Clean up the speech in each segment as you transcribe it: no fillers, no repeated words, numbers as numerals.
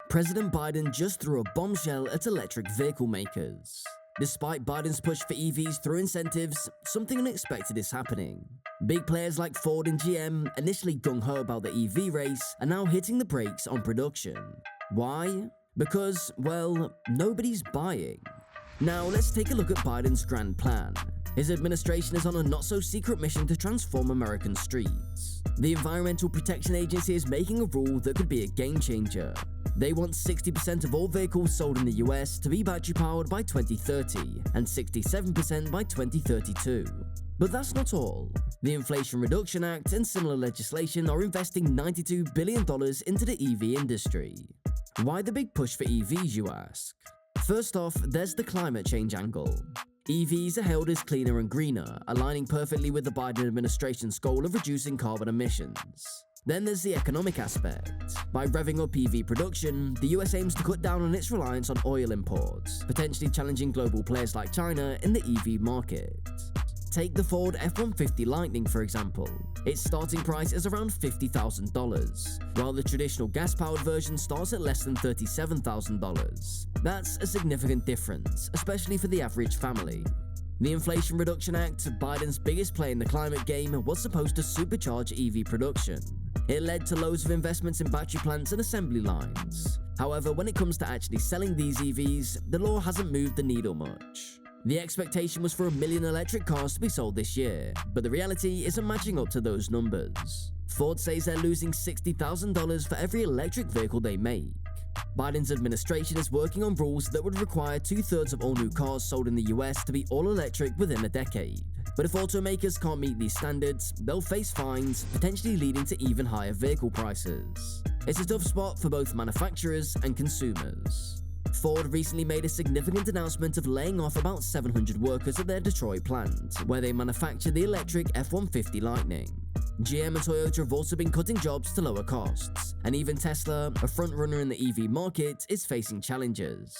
President Biden just threw a bombshell at electric vehicle makers. Despite Biden's push for EVs through incentives, something unexpected is happening. Big players like Ford and GM, initially gung-ho about the EV race, are now hitting the brakes on production. Why? Because, well, nobody's buying. Now let's take a look at Biden's grand plan. His administration is on a not-so-secret mission to transform American streets. The Environmental Protection Agency is making a rule that could be a game-changer. They want 60% of all vehicles sold in the US to be battery-powered by 2030 and 67% by 2032. But that's not all. The Inflation Reduction Act and similar legislation are investing $92 billion into the EV industry. Why the big push for EVs, you ask? First off, there's the climate change angle. EVs are hailed as cleaner and greener, aligning perfectly with the Biden administration's goal of reducing carbon emissions. Then there's the economic aspect. By revving up EV production, the US aims to cut down on its reliance on oil imports, potentially challenging global players like China in the EV market. Take the Ford F-150 Lightning for example. Its starting price is around $50,000, while the traditional gas-powered version starts at less than $37,000. That's a significant difference, especially for the average family. The Inflation Reduction Act, Biden's biggest play in the climate game, was supposed to supercharge EV production. It led to loads of investments in battery plants and assembly lines. However, when it comes to actually selling these EVs, the law hasn't moved the needle much. The expectation was for 1 million electric cars to be sold this year, but the reality isn't matching up to those numbers. Ford says they're losing $60,000 for every electric vehicle they make. Biden's administration is working on rules that would require 2/3 of all new cars sold in the US to be all-electric within a decade. But if automakers can't meet these standards, they'll face fines, potentially leading to even higher vehicle prices. It's a tough spot for both manufacturers and consumers. Ford recently made a significant announcement of laying off about 700 workers at their Detroit plant, where they manufacture the electric F-150 Lightning. GM and Toyota have also been cutting jobs to lower costs, and even Tesla, a frontrunner in the EV market, is facing challenges.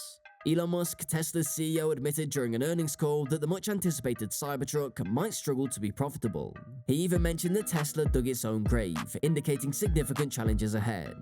Elon Musk, Tesla's CEO, admitted during an earnings call that the much-anticipated Cybertruck might struggle to be profitable. He even mentioned that Tesla dug its own grave, indicating significant challenges ahead.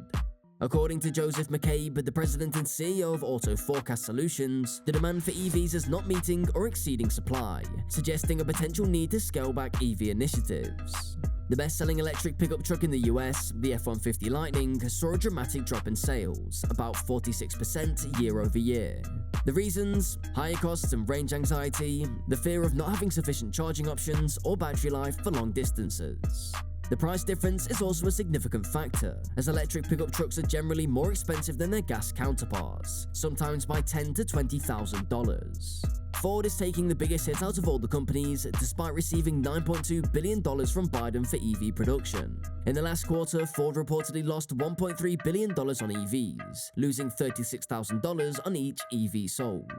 According to Joseph McCabe, the president and CEO of Auto Forecast Solutions, the demand for EVs is not meeting or exceeding supply, suggesting a potential need to scale back EV initiatives. The best-selling electric pickup truck in the US, the F-150 Lightning, saw a dramatic drop in sales, about 46% year-over-year. The reasons? Higher costs and range anxiety, the fear of not having sufficient charging options, or battery life for long distances. The price difference is also a significant factor, as electric pickup trucks are generally more expensive than their gas counterparts, sometimes by $10,000 to $20,000. Ford is taking the biggest hit out of all the companies, despite receiving $9.2 billion from Biden for EV production. In the last quarter, Ford reportedly lost $1.3 billion on EVs, losing $36,000 on each EV sold.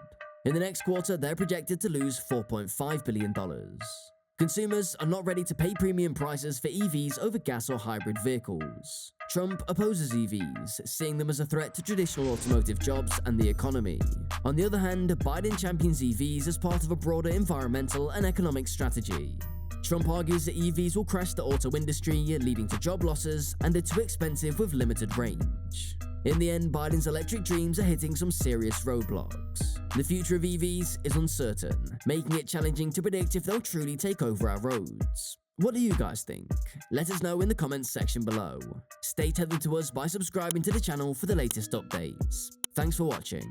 In the next quarter, they're projected to lose $4.5 billion. Consumers are not ready to pay premium prices for EVs over gas or hybrid vehicles. Trump opposes EVs, seeing them as a threat to traditional automotive jobs and the economy. On the other hand, Biden champions EVs as part of a broader environmental and economic strategy. Trump argues that EVs will crash the auto industry, leading to job losses, and are too expensive with limited range. In the end, Biden's electric dreams are hitting some serious roadblocks. The future of EVs is uncertain, making it challenging to predict if they'll truly take over our roads. What do you guys think? Let us know in the comments section below. Stay tethered to us by subscribing to the channel for the latest updates. Thanks for watching.